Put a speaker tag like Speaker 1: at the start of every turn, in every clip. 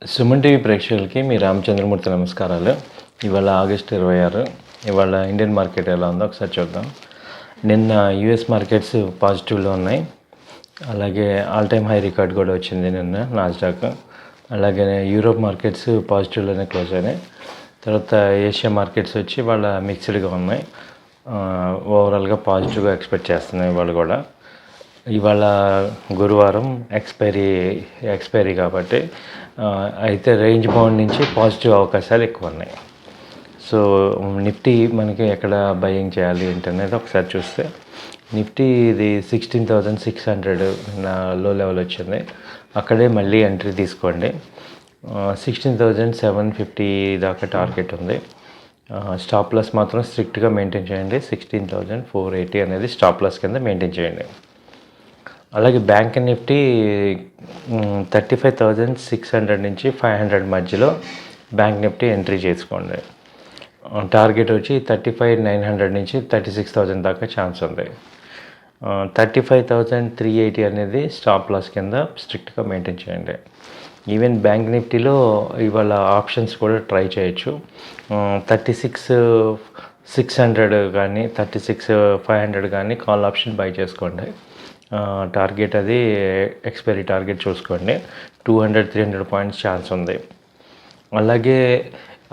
Speaker 1: Suman TV ప్రేక్షకులకి మీ రామచంద్రమూర్తి నమస్కారాలు. ఇవాళ ఆగస్టు 26. ఇవాళ ఇండియన్ మార్కెట్ ఎలా ఉందో ఒకసారి చూద్దాం. నిన్న యూఎస్ మార్కెట్స్ పాజిటివ్లో ఉన్నాయి. అలాగే ఆల్ టైమ్ హై రికార్డ్ కూడా వచ్చింది నిన్న నాస్డాక్. అలాగే యూరోప్ మార్కెట్స్ పాజిటివ్లోనే క్లోజ్ అయినాయి. తర్వాత ఏషియా మార్కెట్స్ వచ్చి వాళ్ళ మిక్స్డ్గా ఉన్నాయి. ఓవరాల్గా పాజిటివ్గా ఎక్స్పెక్ట్ చేస్తున్నాయి ఇవాళ కూడా. ఇవాళ గురువారం ఎక్స్పైరీ కాబట్టి అయితే రేంజ్ బౌండ్ నుంచి పాజిటివ్ అవకాశాలు ఎక్కువ ఉన్నాయి. సో నిఫ్టీ మనకి ఎక్కడ బయింగ్ చేయాలి ఏంటనేది ఒకసారి చూస్తే, నిఫ్టీ ఇది 16,600 లో లెవెల్ వచ్చింది. అక్కడే మళ్ళీ ఎంట్రీ తీసుకోండి. 16,750 దాకా టార్గెట్ ఉంది. స్టాప్ లాస్ మాత్రం స్ట్రిక్ట్గా మెయింటైన్ చేయండి. 16,480 అనేది స్టాప్ లాస్ కింద మెయింటైన్ చేయండి. అలాగే బ్యాంక్ నిఫ్టీ 35,600 నుంచి 500 మధ్యలో బ్యాంక్ నిఫ్టీ ఎంట్రీ చేసుకోండి. టార్గెట్ వచ్చి 35,900 నుంచి 36,000 దాకా ఛాన్స్ ఉంది. 35,380 అనేది స్టాప్ లాస్ కింద స్ట్రిక్ట్గా మెయింటైన్ చేయండి. ఈవెన్ బ్యాంక్ నిఫ్టీలో ఇవాళ ఆప్షన్స్ కూడా ట్రై చేయొచ్చు. 36,600 కానీ 36,500 కానీ కాల్ ఆప్షన్ బై చేసుకోండి. టార్గెట్ అది ఎక్స్పైరీ టార్గెట్ చూసుకోండి. 200-300 పాయింట్స్ ఛాన్స్ ఉంది. అలాగే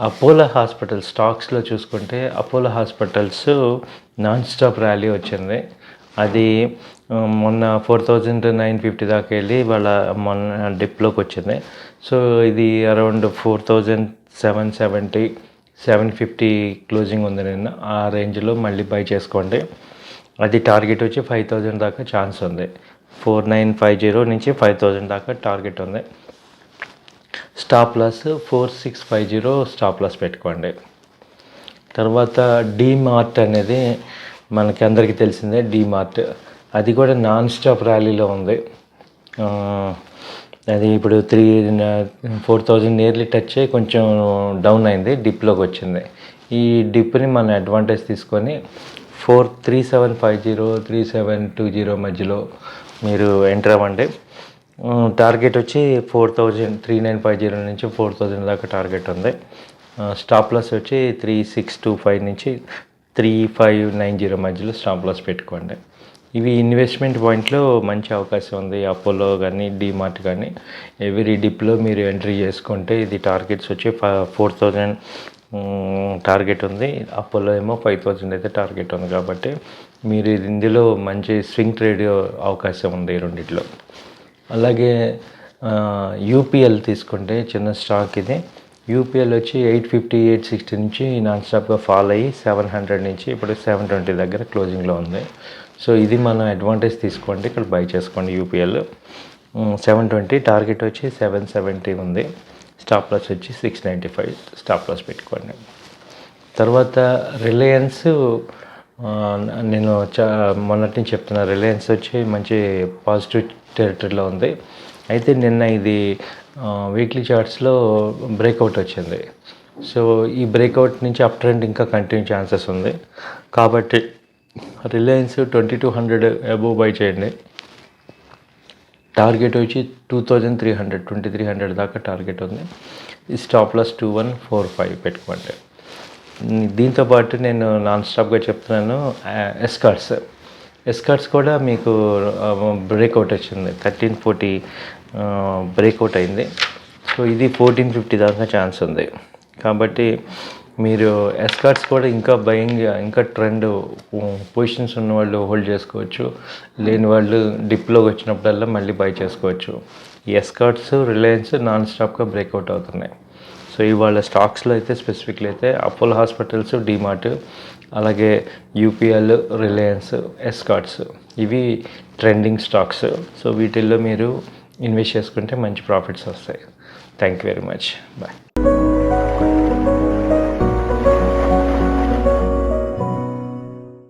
Speaker 1: అపోలో హాస్పిటల్స్ స్టాక్స్లో చూసుకుంటే, Apollo hospitals non stop rally వచ్చింది. అది మొన్న 4,950 దాకా వెళ్ళి వాళ్ళ మొన్న డిప్లోకి వచ్చింది. సో ఇది అరౌండ్ 4,770, 750 క్లోజింగ్ ఉంది నిన్న. ఆ రేంజ్లో మళ్ళీ బై చేసుకోండి. అది టార్గెట్ వచ్చి 5,000 దాకా ఛాన్స్ ఉంది. 4,950 నుంచి 5,000 దాకా టార్గెట్ ఉంది. స్టాప్ లాస్ 4,650 స్టాప్ లాస్ పెట్టుకోండి. తర్వాత డీమార్ట్ అనేది మనకి అందరికీ తెలిసిందే. డీమార్ట్ అది కూడా నాన్ స్టాప్ ర్యాలీలో ఉంది. అది ఇప్పుడు 4,000 నియర్లీ టచ్ అయ్యి కొంచెం డౌన్ అయింది, డిప్లోకి వచ్చింది. ఈ డిప్ని మన అడ్వాంటేజ్ తీసుకొని 3750, 3720 మధ్యలో మీరు ఎంటర్ అవ్వండి. టార్గెట్ వచ్చి 3950 నుంచి 4000 దాకా టార్గెట్ ఉంది. స్టాప్ లాస్ వచ్చి 3625 నుంచి 3590 మధ్యలో స్టాప్ లాస్ పెట్టుకోండి. ఇవి ఇన్వెస్ట్మెంట్ పాయింట్లో మంచి అవకాశం ఉంది. అపోలో కానీ డీమార్ట్ కానీ ఎవ్రీ డిప్లో మీరు ఎంట్రీ చేసుకుంటే ఇది టార్గెట్స్ వచ్చి 4,000 టార్గెట్ ఉంది. అపోలో ఏమో 5,000 అయితే టార్గెట్ ఉంది. కాబట్టి మీరు ఇందులో మంచి స్వింగ్ ట్రేడ్ అవకాశం ఉంది ఈ రెండిట్లో. అలాగే యూపీఎల్ తీసుకుంటే చిన్న స్టాక్ ఇది. యూపీఎల్ వచ్చి 850, 860 నుంచి నాన్ స్టాప్గా ఫాల్ అయ్యి 700 నుంచి ఇప్పుడు 720 దగ్గర క్లోజింగ్లో ఉంది. సో ఇది మనం అడ్వాంటేజ్ తీసుకోండి, ఇక్కడ బై చేసుకోండి. యూపీఎల్ 720, టార్గెట్ వచ్చి 770 ఉంది. స్టాప్ లాస్ వచ్చి 695 స్టాప్ లాస్ పెట్టుకోండి. తర్వాత రిలయన్స్, నేను మొన్నటి నుంచి చెప్తున్నా, రిలయన్స్ వచ్చి మంచి పాజిటివ్ టెరిటరీలో ఉంది. అయితే నిన్న ఇది వీక్లీ చార్ట్స్లో బ్రేక్అవుట్ వచ్చింది. సో ఈ బ్రేక్అవుట్ నుంచి అప్ ట్రెండ్ ఇంకా కంటిన్యూ ఛాన్సెస్ ఉంది. కాబట్టి రిలయన్స్ 2200 అబోవ్ బై చేయండి. టార్గెట్ వచ్చి 2300 దాకా టార్గెట్ ఉంది. ఈ స్టాప్ లాస్ 2145 పెట్టుకోండి. దీంతోపాటు నేను నాన్ స్టాప్గా చెప్తున్నాను ఎస్కార్ట్స్ కూడా మీకు బ్రేక్అవుట్ వచ్చింది. 1340 బ్రేక్అవుట్ అయింది. సో ఇది 1450 దాకా ఛాన్స్ ఉంది. కాబట్టి మీరు ఎస్కార్ట్స్ కూడా ఇంకా ఇంకా ట్రెండ్ పొజిషన్స్ ఉన్న వాళ్ళు హోల్డ్ చేసుకోవచ్చు. లేని వాళ్ళు డిప్లోకి వచ్చినప్పుడల్లా మళ్ళీ బై చేసుకోవచ్చు. ఈ ఎస్కార్ట్స్, రిలయన్స్ నాన్ స్టాప్గా బ్రేక్అవుట్ అవుతున్నాయి. సో ఇవాళ స్టాక్స్లో అయితే స్పెసిఫిక్లీ అయితే అపోలో హాస్పిటల్స్, డీమార్ట్, అలాగే యూపీఎల్, రిలయన్స్, ఎస్కార్ట్స్ ఇవి ట్రెండింగ్ స్టాక్స్. సో వీటిల్లో మీరు ఇన్వెస్ట్ చేసుకుంటే మంచి ప్రాఫిట్స్ వస్తాయి. Thank you very much. Bye.